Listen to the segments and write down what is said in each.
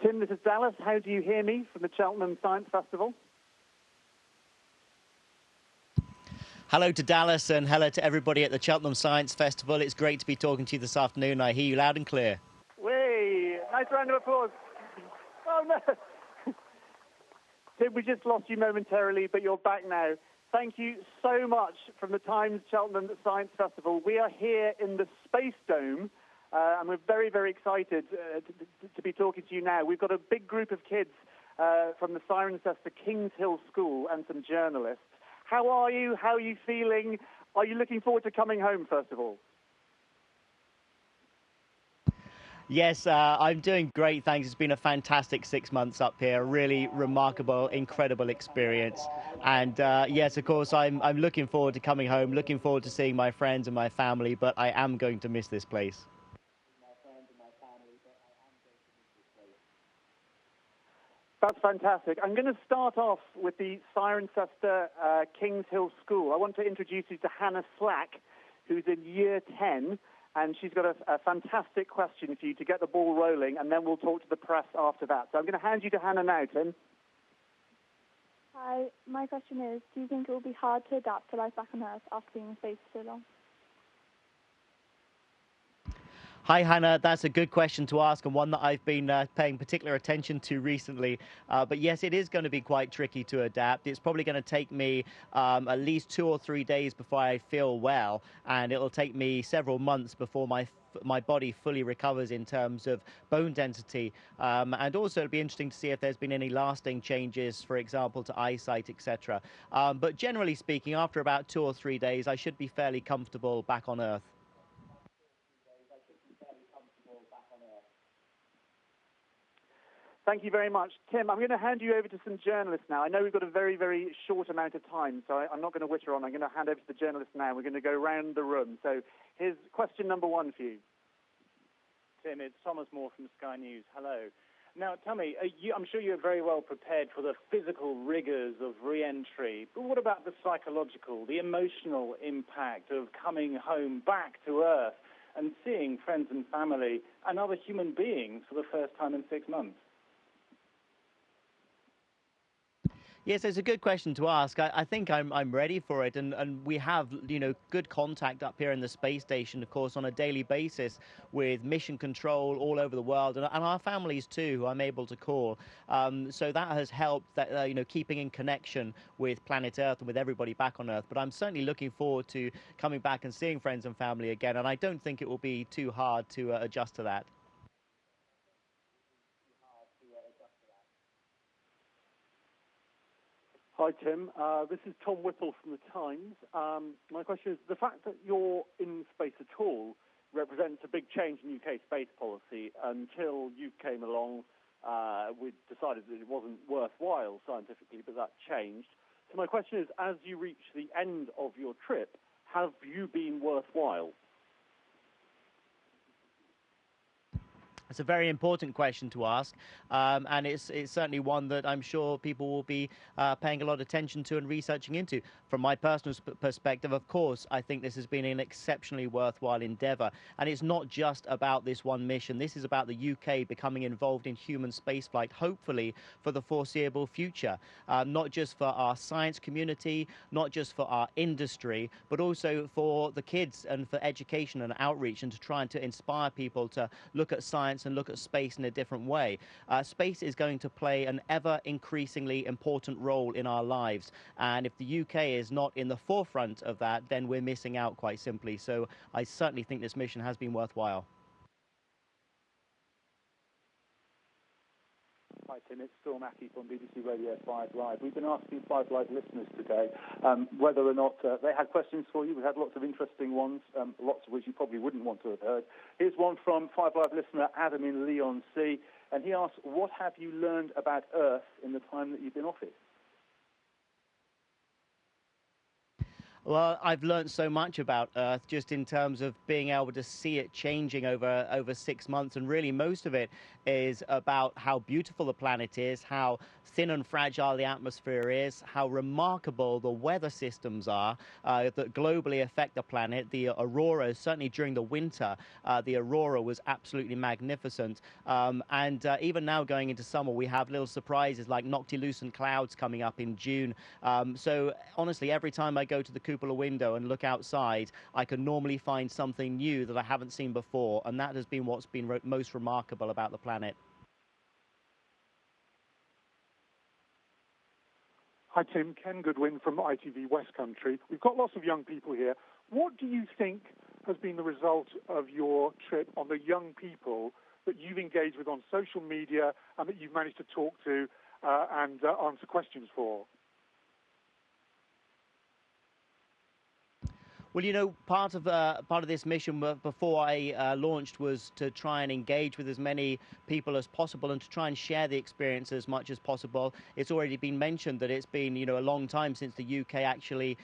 Tim, this is Dallas. How do you hear me from the Cheltenham Science Festival? Hello to Dallas and hello to everybody at the Cheltenham Science Festival. It's great to be talking to you this afternoon. I hear you loud and clear. Way, nice round of applause. Oh, no. Tim, we just lost you momentarily, but you're back now. Thank you so much from the Times Cheltenham Science Festival. We are here in the Space Dome, and we're very, very excited to be talking to you now. We've got a big group of kids from the Cirencester Kings Hill School and some journalists. How are you? How are you feeling? Are you looking forward to coming home, first of all? Yes, I'm doing great, thanks. It's been a fantastic 6 months up here, really remarkable, incredible experience. And yes, of course, I'm looking forward to coming home, looking forward to seeing my friends and my family, but I am going to miss this place. That's fantastic. I'm going to start off with the Cirencester Kings Hill School. I want to introduce you to Hannah Slack, who's in Year 10, and she's got a fantastic question for you to get the ball rolling, and then we'll talk to the press after that. So I'm going to hand you to Hannah now, Tim. Hi, my question is, do you think it will be hard to adapt to life back on Earth after being in space for so long? Hi, Hannah. That's a good question to ask and one that I've been paying particular attention to recently. But yes, it is going to be quite tricky to adapt. It's probably going to take me at least 2 or 3 days before I feel well, and it'll take me several months before my body fully recovers in terms of bone density. And also it'll be interesting to see if there's been any lasting changes, for example, to eyesight, etc. But generally speaking, after about 2 or 3 days, I should be fairly comfortable back on Earth. Thank you very much. Tim, I'm going to hand you over to some journalists now. I know we've got a very, very short amount of time, so I'm not going to witter on. I'm going to hand over to the journalists now. We're going to go round the room. So here's question number 1 for you. Tim, it's Thomas Moore from Sky News. Hello. Now, tell me, I'm sure you're very well prepared for the physical rigors of re-entry, but what about the psychological, the emotional impact of coming home back to Earth and seeing friends and family and other human beings for the first time in 6 months? Yes, it's a good question to ask. I think I'm ready for it, and we have good contact up here in the space station, of course, on a daily basis with mission control all over the world, and our families too, who I'm able to call. So that has helped that keeping in connection with planet Earth and with everybody back on Earth. But I'm certainly looking forward to coming back and seeing friends and family again, and I don't think it will be too hard to adjust to that. Hi, Tim. This is Tom Whipple from The Times. My question is, the fact that you're in space at all represents a big change in UK space policy. Until you came along, we decided that it wasn't worthwhile scientifically, but that changed. So my question is, as you reach the end of your trip, have you been worthwhile? It's a very important question to ask, and it's certainly one that I'm sure people will be paying a lot of attention to and researching into. From my personal perspective, of course, I think this has been an exceptionally worthwhile endeavour. And it's not just about this one mission. This is about the UK becoming involved in human spaceflight, hopefully for the foreseeable future. Not just for our science community, not just for our industry, but also for the kids and for education and outreach, and to try and to inspire people to look at science and look at space in a different way. Space is going to play an ever increasingly important role in our lives, and if the UK is not in the forefront of that, then we're missing out, quite simply. So I certainly think this mission has been worthwhile. Hi Tim, it's Storm Mackey from BBC Radio 5 Live. We've been asking 5 Live listeners today whether or not they had questions for you. We had lots of interesting ones, lots of which you probably wouldn't want to have heard. Here's one from 5 Live listener Adam in Leon C, and he asks, what have you learned about Earth in the time that you've been off it? Well, I've learned so much about Earth just in terms of being able to see it changing over 6 months, and really most of it is about how beautiful the planet is, how thin and fragile the atmosphere is, how remarkable the weather systems are that globally affect the planet. The aurora, certainly during the winter, the aurora was absolutely magnificent. And even now going into summer, we have little surprises like noctilucent clouds coming up in June. So honestly, every time I go to the cupola window and look outside, I can normally find something new that I haven't seen before, and that has been what's been most remarkable about the planet. Hi Tim, Ken Goodwin from ITV West Country. We've got lots of young people here. What do you think has been the result of your trip on the young people that you've engaged with on social media and that you've managed to talk to and answer questions for? Well, you know, part of this mission before I launched was to try and engage with as many people as possible and to try and share the experience as much as possible. It's already been mentioned that it's been, you know, a long time since the UK actually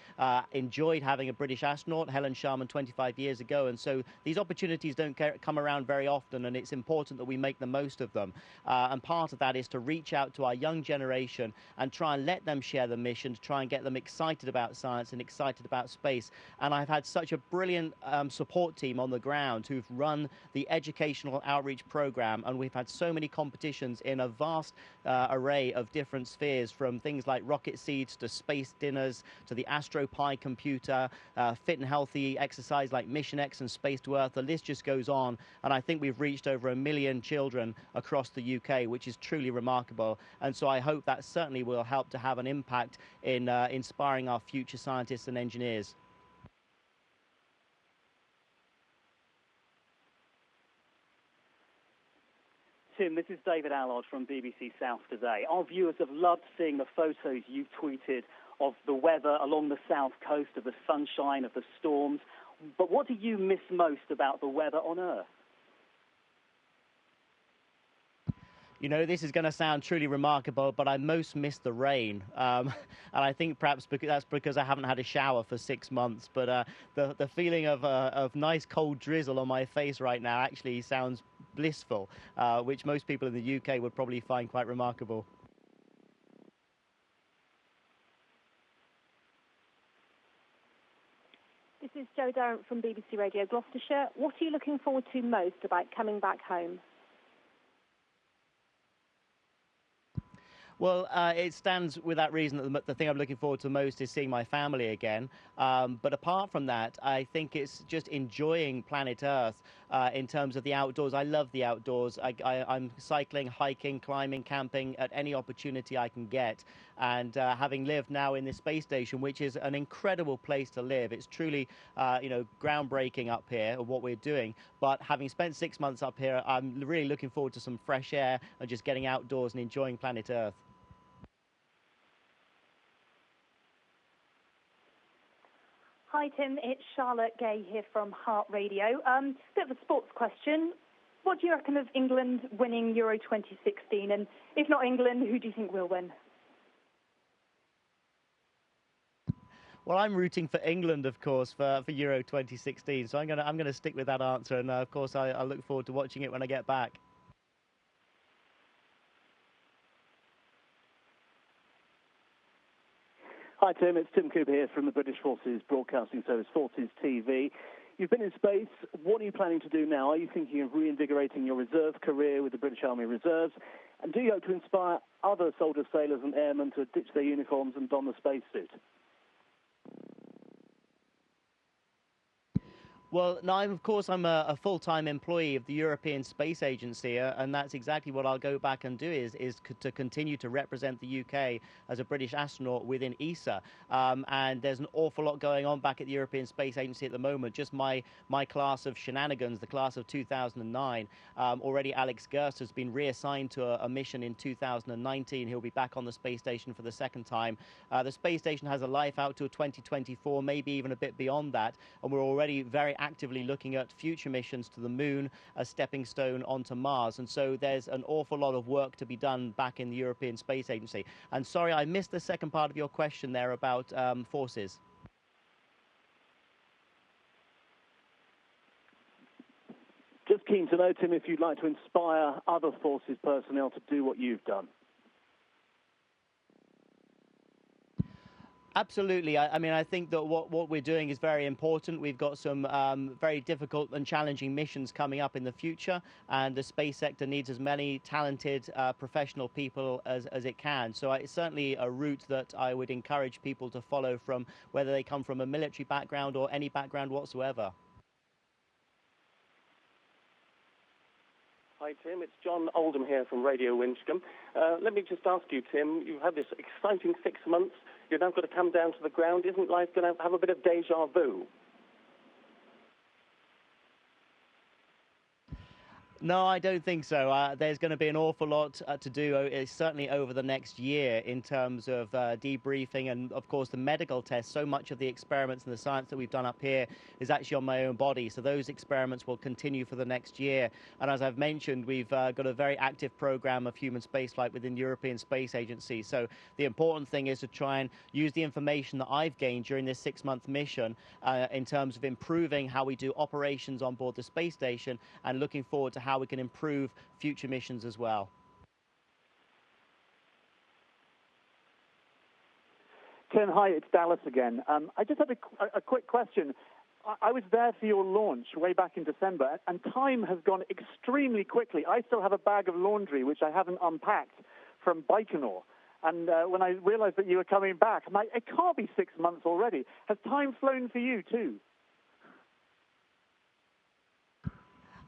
enjoyed having a British astronaut, Helen Sharman, 25 years ago, and so these opportunities don't come around very often, and it's important that we make the most of them. And part of that is to reach out to our young generation and try and let them share the mission, to try and get them excited about science and excited about space. And I've had such a brilliant support team on the ground who've run the educational outreach program, and we've had so many competitions in a vast array of different spheres, from things like rocket seeds to space dinners to the AstroPi computer, fit and healthy exercise like Mission X and Space to Earth. The list just goes on, and I think we've reached over 1 million children across the UK, which is truly remarkable. And so I hope that certainly will help to have an impact in inspiring our future scientists and engineers. Tim, this is David Allard from BBC South Today. Our viewers have loved seeing the photos you've tweeted of the weather along the south coast, of the sunshine, of the storms. But what do you miss most about the weather on Earth? You know, this is going to sound truly remarkable, but I most miss the rain. And I think perhaps that's because I haven't had a shower for 6 months. But the feeling of nice cold drizzle on my face right now actually sounds blissful, which most people in the UK would probably find quite remarkable. This is Jo Darrant from BBC Radio Gloucestershire. What are you looking forward to most about coming back home? Well, it stands with that reason that the thing I'm looking forward to most is seeing my family again. But apart from that, I think it's just enjoying planet Earth in terms of the outdoors. I love the outdoors. I'm cycling, hiking, climbing, camping at any opportunity I can get. And having lived now in this space station, which is an incredible place to live, it's truly, you know, groundbreaking up here of what we're doing. But having spent 6 months up here, I'm really looking forward to some fresh air and just getting outdoors and enjoying planet Earth. Hi Tim, it's Charlotte Gay here from Heart Radio. Bit of a sports question. What do you reckon of England winning Euro 2016? And if not England, who do you think will win? Well, I'm rooting for England, of course, for Euro 2016. So I'm gonna stick with that answer, and of course I look forward to watching it when I get back. Hi Tim, it's Tim Cooper here from the British Forces Broadcasting Service, Forces TV. You've been in space. What are you planning to do now? Are you thinking of reinvigorating your reserve career with the British Army Reserves? And do you hope to inspire other soldiers, sailors and airmen to ditch their uniforms and don the spacesuit? Well, no, of course, I'm a full-time employee of the European Space Agency, and that's exactly what I'll go back and do is to continue to represent the UK as a British astronaut within ESA. And there's an awful lot going on back at the European Space Agency at the moment. Just my class of shenanigans, the class of 2009, already Alex Gerst has been reassigned to a mission in 2019. He'll be back on the space station for the second time. The space station has a life out to 2024, maybe even a bit beyond that, and we're already very actively looking at future missions to the moon, a stepping stone onto Mars. And so there's an awful lot of work to be done back in the European Space Agency. And sorry, I missed the second part of your question there about forces. keen to know, Tim, if you'd like to inspire other forces personnel to do what you've done. Absolutely. I mean, I think that what we're doing is very important. We've got some very difficult and challenging missions coming up in the future, and the space sector needs as many talented professional people as it can. So it's certainly a route that I would encourage people to follow, from whether they come from a military background or any background whatsoever. Hi, Tim. It's John Oldham here from Radio Winchcombe. Let me just ask you, Tim, you've had this exciting 6 months. You've now got to come down to the ground. Isn't life going to have a bit of deja vu? No, I don't think so. There's going to be an awful lot to do, certainly over the next year, in terms of debriefing and, of course, the medical tests. So much of the experiments and the science that we've done up here is actually on my own body. So those experiments will continue for the next year. And as I've mentioned, we've got a very active program of human spaceflight within the European Space Agency. So the important thing is to try and use the information that I've gained during this 6-month mission in terms of improving how we do operations on board the space station, and looking forward to how we can improve future missions as well. Tim, hi, it's Dallas again. I just have a quick question. I was there for your launch way back in December, and time has gone extremely quickly. I still have a bag of laundry, which I haven't unpacked, from Baikonur. And when I realized that you were coming back, I'm like, it can't be 6 months already. Has time flown for you, too?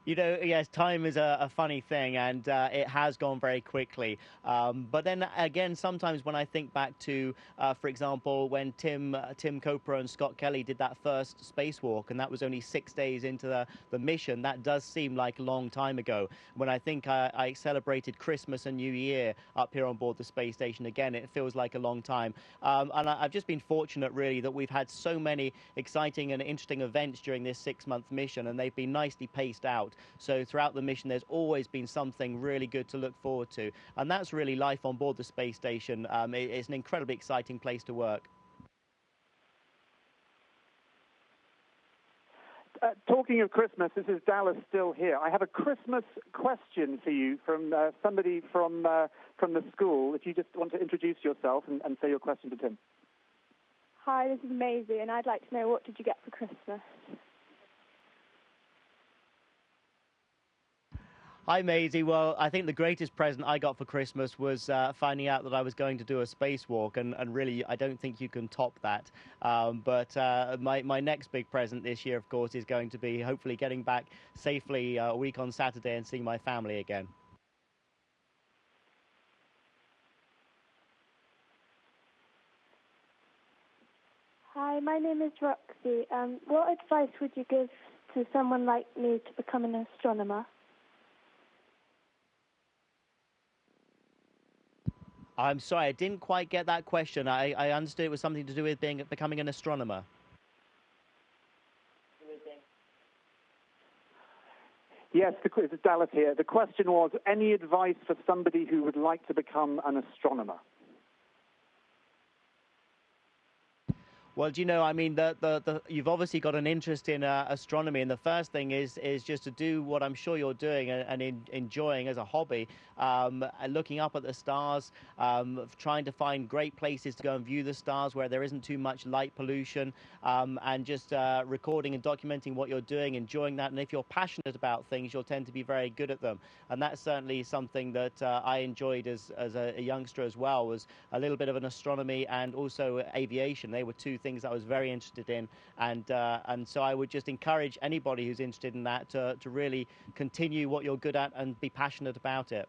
You know, yes, time is a funny thing, and it has gone very quickly. But then again, sometimes when I think back to, for example, when Tim Copra and Scott Kelly did that first spacewalk, and that was only 6 days into the mission, that does seem like a long time ago. When I think I celebrated Christmas and New Year up here on board the space station, again, it feels like a long time. And I've just been fortunate, really, that we've had so many exciting and interesting events during this 6-month mission, and they've been nicely paced out. So throughout the mission, there's always been something really good to look forward to. And that's really life on board the space station. It's an incredibly exciting place to work. Talking of Christmas, this is Dallas still here. I have a Christmas question for you from somebody from the school. If you just want to introduce yourself and say your question to Tim. Hi, this is Maisie, and I'd like to know, what did you get for Christmas? Hi, Maisie. Well, I think the greatest present I got for Christmas was finding out that I was going to do a spacewalk, and really, I don't think you can top that. But my next big present this year, of course, is going to be hopefully getting back safely a week on Saturday and seeing my family again. Hi, my name is Roxy. What advice would you give to someone like me to become an astronomer? I'm sorry, I didn't quite get that question. I understood it was something to do with becoming an astronomer. Yes, this is Dallas here. The question was, any advice for somebody who would like to become an astronomer? Well, do you know, I mean, you've obviously got an interest in astronomy, and the first thing is just to do what I'm sure you're doing and enjoying as a hobby, looking up at the stars, trying to find great places to go and view the stars where there isn't too much light pollution, and just recording and documenting what you're doing, enjoying that. And if you're passionate about things, you'll tend to be very good at them. And that's certainly something that I enjoyed as a youngster as well, was a little bit of an astronomy and also aviation. They were two things that I was very interested in, and so I would just encourage anybody who's interested in that to really continue what you're good at and be passionate about it.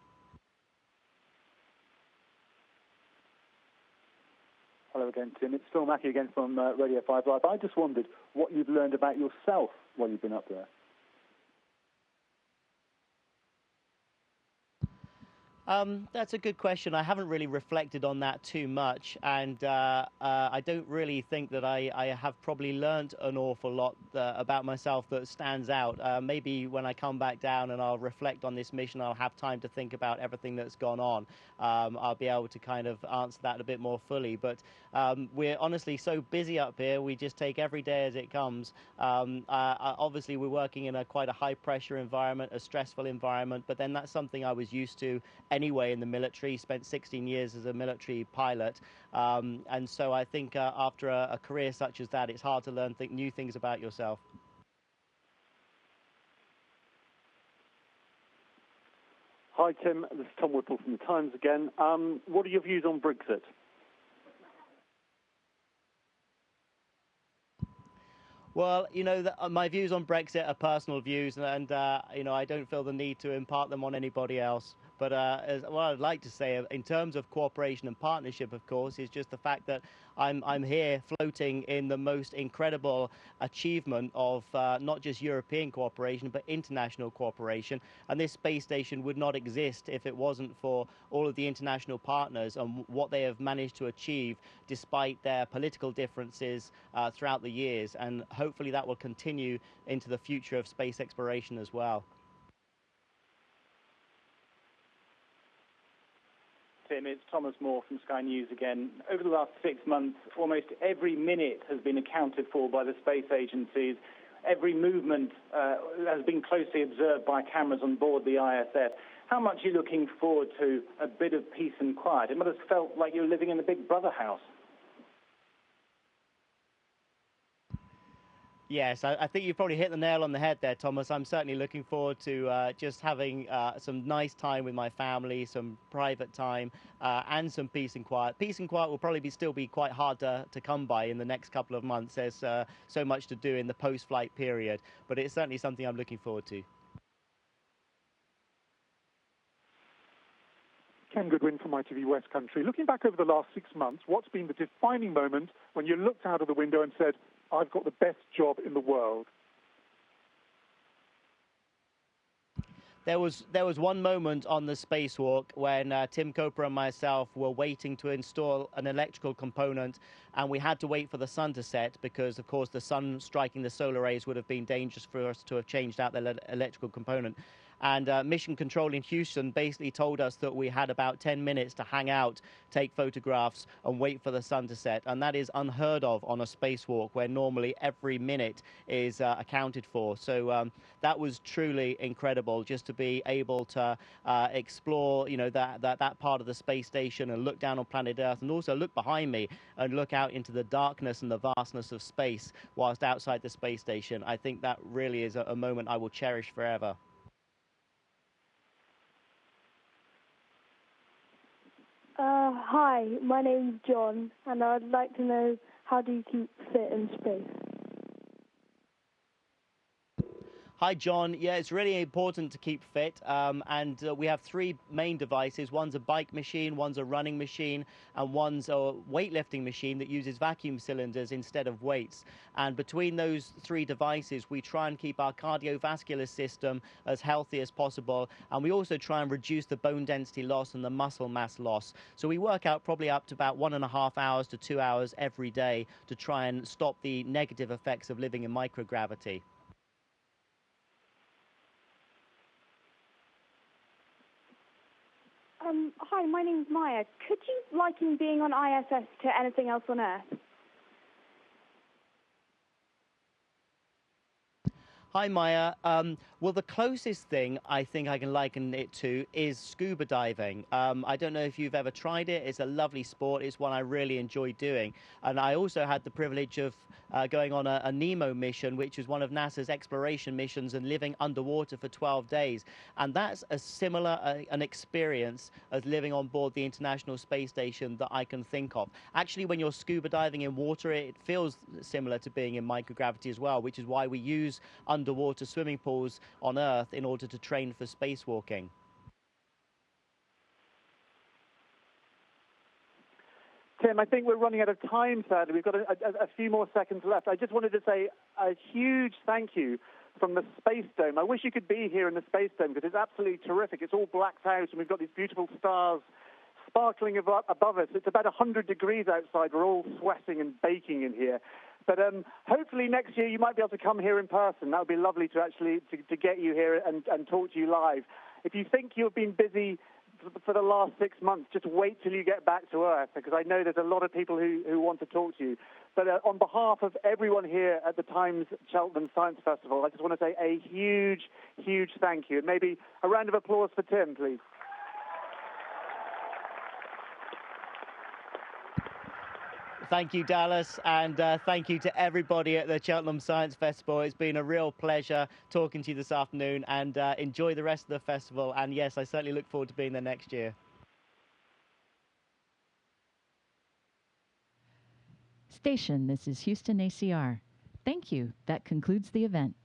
Hello again, Tim. It's Phil Mackey again from Radio 5 Live. I just wondered what you've learned about yourself while you've been up there. That's a good question. I haven't really reflected on that too much, and I don't really think that I have probably learnt an awful lot about myself that stands out. Maybe when I come back down and I'll reflect on this mission, I'll have time to think about everything that's gone on. I'll be able to kind of answer that a bit more fully. But we're honestly so busy up here, we just take every day as it comes. Obviously, we're working in quite a high-pressure environment, a stressful environment, but then that's something I was used to anyway in the military. Spent 16 years as a military pilot, and so I think after a career such as that, it's hard to learn new things about yourself. Hi Tim, this is Tom Whipple from the Times again. What are your views on Brexit? Well, you know, my views on Brexit are personal views, and you know, I don't feel the need to impart them on anybody else. But what I'd like to say, in terms of cooperation and partnership, of course, is just the fact that I'm here floating in the most incredible achievement of not just European cooperation, but international cooperation. And this space station would not exist if it wasn't for all of the international partners and what they have managed to achieve despite their political differences throughout the years. And hopefully that will continue into the future of space exploration as well. Tim, it's Thomas Moore from Sky News again. Over the last 6 months, almost every minute has been accounted for by the space agencies. Every movement has been closely observed by cameras on board the ISS. How much are you looking forward to a bit of peace and quiet? It must have felt like you're living in a Big Brother house. Yes, I think you've probably hit the nail on the head there, Thomas. I'm certainly looking forward to just having some nice time with my family, some private time, and some peace and quiet. Peace and quiet will probably still be quite hard to come by in the next couple of months. There's so much to do in the post-flight period, but it's certainly something I'm looking forward to. Ken Goodwin from ITV West Country. Looking back over the last 6 months, what's been the defining moment when you looked out of the window and said, I've got the best job in the world? There was one moment on the spacewalk when Tim Cooper and myself were waiting to install an electrical component, and we had to wait for the sun to set because, of course, the sun striking the solar rays would have been dangerous for us to have changed out the electrical component. And Mission Control in Houston basically told us that we had about 10 minutes to hang out, take photographs, and wait for the sun to set. And that is unheard of on a spacewalk, where normally every minute is accounted for. So that was truly incredible, just to be able to explore, you know, that part of the space station and look down on planet Earth, and also look behind me and look out into the darkness and the vastness of space whilst outside the space station. I think that really is a moment I will cherish forever. Hi, my name's John, and I'd like to know, how do you keep fit in space? Hi, John. Yeah, it's really important to keep fit, and we have three main devices. One's a bike machine, one's a running machine, and one's a weightlifting machine that uses vacuum cylinders instead of weights. And between those three devices, we try and keep our cardiovascular system as healthy as possible, and we also try and reduce the bone density loss and the muscle mass loss. So we work out probably up to about 1.5 hours to 2 hours every day to try and stop the negative effects of living in microgravity. Hi, my name's Maya. Could you liken being on ISS to anything else on Earth? Hi, Maya. Well, the closest thing I think I can liken it to is scuba diving. I don't know if you've ever tried it. It's a lovely sport. It's one I really enjoy doing. And I also had the privilege of going on a NEMO mission, which is one of NASA's exploration missions, and living underwater for 12 days. And that's as similar an experience as living on board the International Space Station that I can think of. Actually, when you're scuba diving in water, it feels similar to being in microgravity as well, which is why we use underwater swimming pools on Earth in order to train for spacewalking. Tim, I think we're running out of time, sadly. We've got a few more seconds left. I just wanted to say a huge thank you from the Space Dome. I wish you could be here in the Space Dome because it's absolutely terrific. It's all blacked out and we've got these beautiful stars sparkling above us. It's about 100 degrees outside. We're all sweating and baking in here. But hopefully next year you might be able to come here in person. That would be lovely to actually to get you here and talk to you live. If you think you've been busy for the last 6 months, just wait till you get back to Earth, because I know there's a lot of people who want to talk to you. But on behalf of everyone here at the Times Cheltenham Science Festival, I just want to say a huge, huge thank you. And maybe a round of applause for Tim, please. Thank you, Dallas, and thank you to everybody at the Cheltenham Science Festival. It's been a real pleasure talking to you this afternoon, and enjoy the rest of the festival. And yes, I certainly look forward to being there next year. Station, this is Houston ACR. Thank you. That concludes the event.